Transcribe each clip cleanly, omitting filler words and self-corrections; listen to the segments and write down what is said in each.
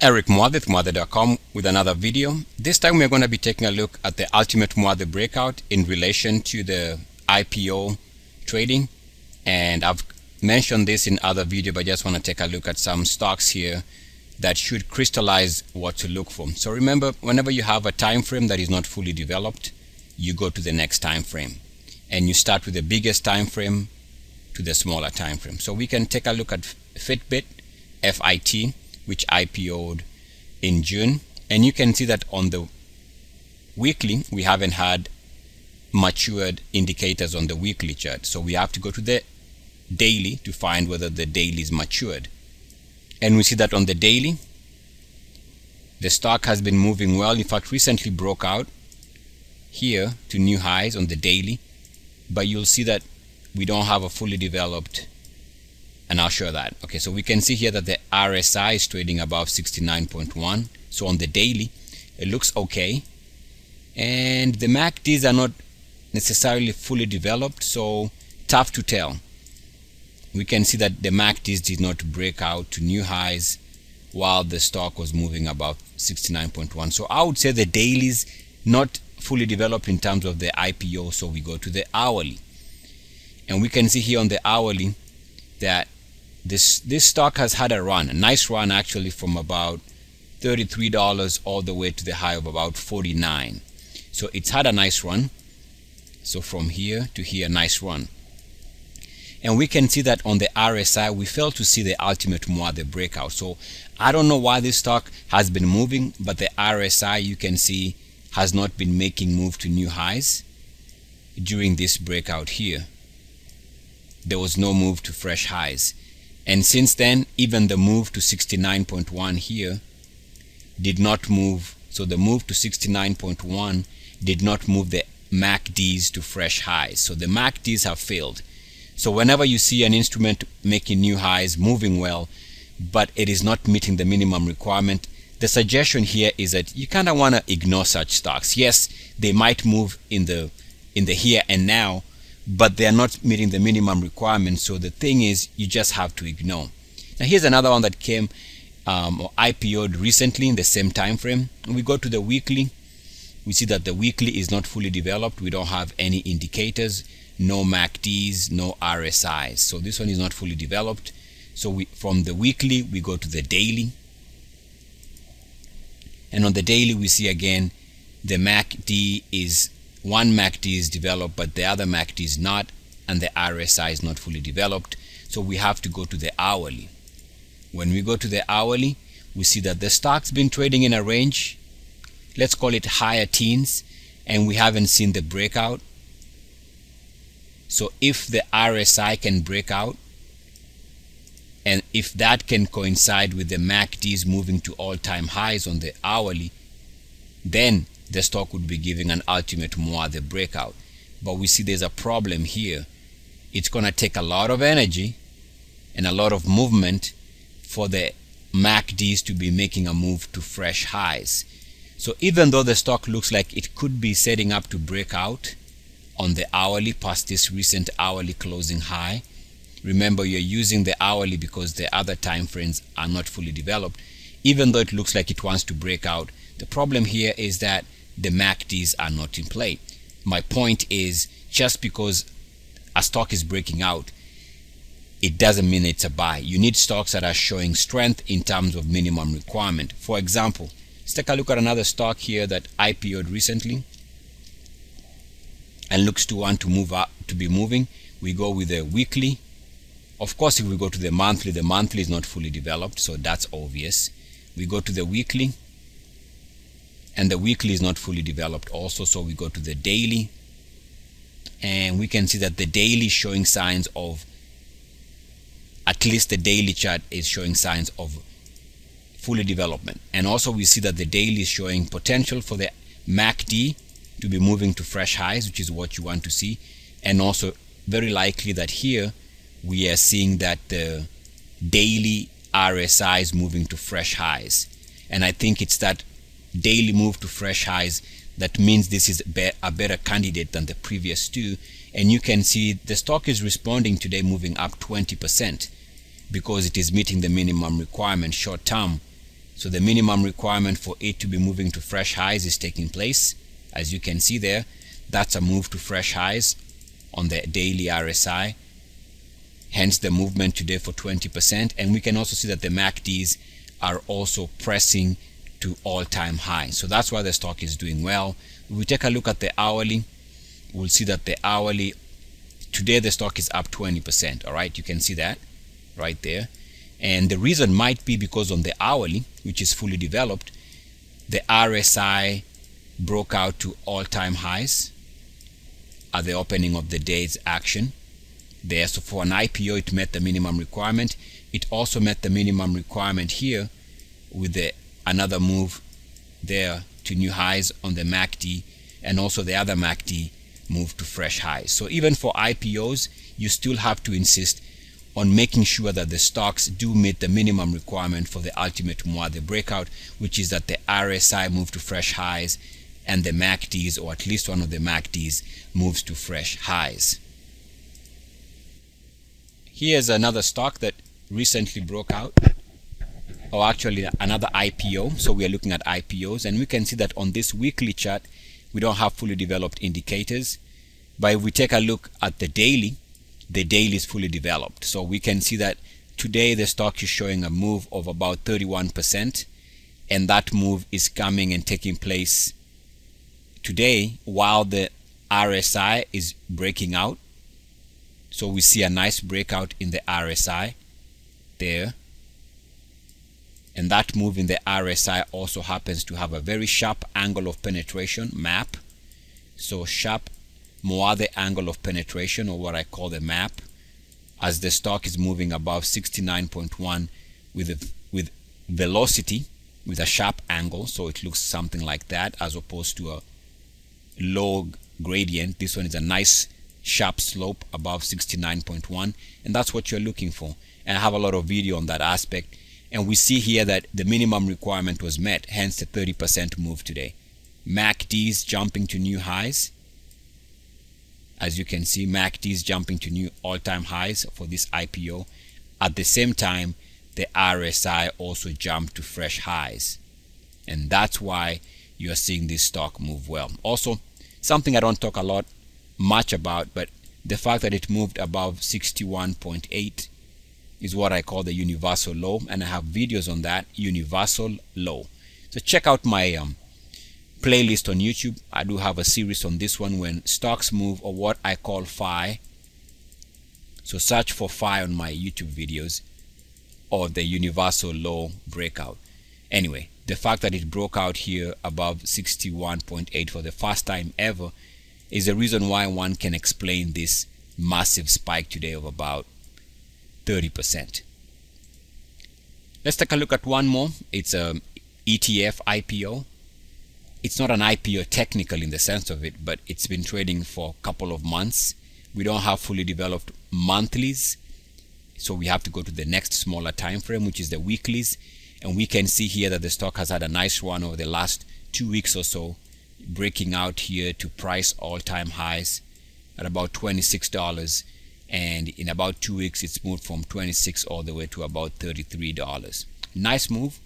Eric Muathe, Muathe.com, with another video. This time we're going to be taking a look at the ultimate Muathe breakout in relation to the IPO trading. And I've mentioned this in other video, but I just want to take a look at some stocks here that should crystallize what to look for. So remember, whenever you have a time frame that is not fully developed, you go to the next time frame. And you start with the biggest time frame to the smaller time frame. So we can take a look at Fitbit, FIT, which IPO'd in June, and you can see that on the weekly we haven't had matured indicators on the weekly chart, so we have to go to the daily to find whether the daily is matured. And we see that on the daily the stock has been moving well. In fact, recently broke out here to new highs on the daily, but you'll see that we don't have a fully developed, and I'll show that. Okay, so we can see here that the RSI is trading above 69.1. So on the daily, it looks okay. And the MACDs are not necessarily fully developed, so tough to tell. We can see that the MACDs did not break out to new highs while the stock was moving above 69.1. So I would say the daily is not fully developed in terms of the IPO, so we go to the hourly. And we can see here on the hourly that this stock has had a run, a nice run actually, from about $33 all the way to the high of about 49. So it's had a nice run. So from here to here, nice run. And we can see that on the RSI we failed to see the ultimate Muathe breakout. So I don't know why this stock has been moving, but the RSI, you can see, has not been making move to new highs during this breakout here. There was no move to fresh highs. And since then, even the move to 69.1 here did not move. So the move to 69.1 did not move the MACDs to fresh highs. So the MACDs have failed. So whenever you see an instrument making new highs, moving well, but it is not meeting the minimum requirement, the suggestion here is that you kind of want to ignore such stocks. Yes, they might move in the here and now, but they are not meeting the minimum requirements. So the thing is, you just have to ignore. Now here's another one that came or IPO'd recently in the same time frame. When we go to the weekly, we see that the weekly is not fully developed. We don't have any indicators, no MACDs, no RSIs. So this one is not fully developed. So from the weekly we go to the daily, and on the daily we see again the MACD is, one MACD is developed but the other MACD is not, and the RSI is not fully developed. So we have to go to the hourly. When we go to the hourly, we see that the stock's been trading in a range, let's call it higher teens, and we haven't seen the breakout. So if the RSI can break out, and if that can coincide with the MACDs moving to all-time highs on the hourly, then the stock would be giving an ultimate Muathe breakout. But we see there's a problem here. It's going to take a lot of energy and a lot of movement for the MACDs to be making a move to fresh highs. So even though the stock looks like it could be setting up to break out on the hourly past this recent hourly closing high, remember you're using the hourly because the other time frames are not fully developed. Even though it looks like it wants to break out, the problem here is that the MACDs are not in play. My point is, just because a stock is breaking out, it doesn't mean it's a buy. You need stocks that are showing strength in terms of minimum requirement. For example, let's take a look at another stock here that IPO'd recently and looks to want to move up, to be moving. We go with the weekly. Of course, if we go to the monthly is not fully developed, so that's obvious. We go to the weekly, and the weekly is not fully developed also, so we go to the daily, and we can see that the daily is showing signs of, at least the daily chart is showing signs of fully development. And also we see that the daily is showing potential for the MACD to be moving to fresh highs, which is what you want to see. And also very likely that here we are seeing that the daily RSI is moving to fresh highs, and I think it's that daily move to fresh highs that means this is a better candidate than the previous two. And you can see the stock is responding today, moving up 20%, because it is meeting the minimum requirement short term. So the minimum requirement for it to be moving to fresh highs is taking place. As you can see there, that's a move to fresh highs on the daily RSI. Hence the movement today for 20%. And we can also see that the MACDs are also pressing to all-time high. So that's why the stock is doing well. If we take a look at the hourly, we'll see that the hourly, today the stock is up 20%. All right, you can see that right there. And the reason might be because on the hourly, which is fully developed, the RSI broke out to all-time highs at the opening of the day's action there. So for an IPO, it met the minimum requirement. It also met the minimum requirement here with another move there to new highs on the MACD, and also the other MACD moved to fresh highs. So even for IPOs, you still have to insist on making sure that the stocks do meet the minimum requirement for the ultimate Muathe breakout, which is that the RSI move to fresh highs and the MACDs, or at least one of the MACDs, moves to fresh highs. Here's another stock that recently broke out, or actually another IPO. So we are looking at IPOs, and we can see that on this weekly chart we don't have fully developed indicators, but if we take a look at the daily is fully developed. So we can see that today the stock is showing a move of about 31%, and that move is coming and taking place today while the RSI is breaking out. So we see a nice breakout in the RSI there, and that move in the RSI also happens to have a very sharp angle of penetration map. So sharp Muathe angle of penetration, or what I call the map, as the stock is moving above 69.1 with velocity with a sharp angle. So it looks something like that, as opposed to a low gradient. This one is a nice sharp slope above 69.1, and that's what you're looking for. And I have a lot of video on that aspect, and we see here that the minimum requirement was met, hence the 30% move today. MACDs jumping to new highs. As you can see, MACDs jumping to new all-time highs for this IPO. At the same time, the RSI also jumped to fresh highs, and that's why you are seeing this stock move well. Also, something I don't talk much about, but the fact that it moved above 61.8 is what I call the universal low, and I have videos on that universal low. So check out my playlist on YouTube. I do have a series on this one, when stocks move, or what I call phi. So search for phi on my YouTube videos, or the universal low breakout. Anyway, the fact that it broke out here above 61.8 for the first time ever is the reason why one can explain this massive spike today of about 30%. Let's take a look at one more. It's a ETF IPO. It's not an IPO technical in the sense of it, but it's been trading for a couple of months. We don't have fully developed monthlies, so we have to go to the next smaller time frame, which is the weeklies. And we can see here that the stock has had a nice run over the last 2 weeks or so, breaking out here to price all-time highs at about $26, and in about 2 weeks it's moved from $26 all the way to about $33. Nice move.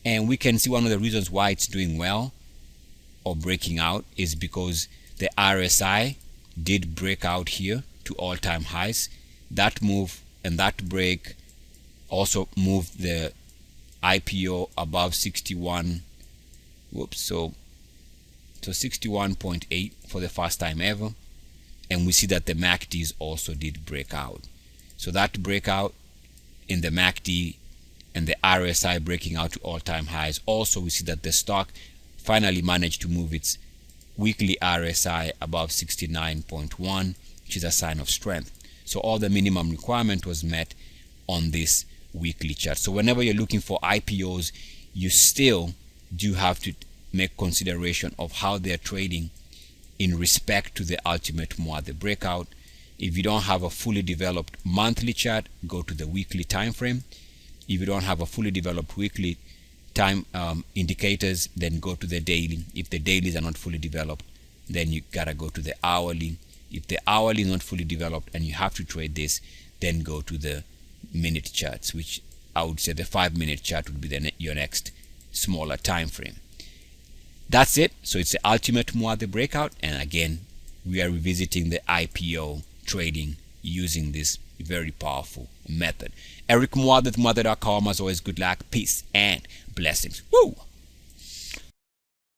And we can see one of the reasons why it's doing well or breaking out is because the RSI did break out here to all-time highs. That move and that break also moved the IPO above 61. So 61.8 for the first time ever. And we see that the MACDs also did break out. So that breakout in the MACD and the RSI breaking out to all-time highs, also we see that the stock finally managed to move its weekly RSI above 69.1, which is a sign of strength. So all the minimum requirement was met on this weekly chart. So whenever you're looking for IPOs, you still do have to make consideration of how they're trading in respect to the ultimate Muathe breakout. If you don't have a fully developed monthly chart, go to the weekly time frame. If you don't have a fully developed weekly time indicators, then go to the daily. If the dailies are not fully developed, then you gotta go to the hourly. If the hourly is not fully developed and you have to trade this, then go to the minute charts, which I would say the 5-minute chart would be your next smaller time frame. That's it. So it's the ultimate Muathe breakout, and again we are revisiting the IPO trading using this very powerful method. Eric Muathe at Muathe.com. As always, good luck, peace, and blessings. Woo!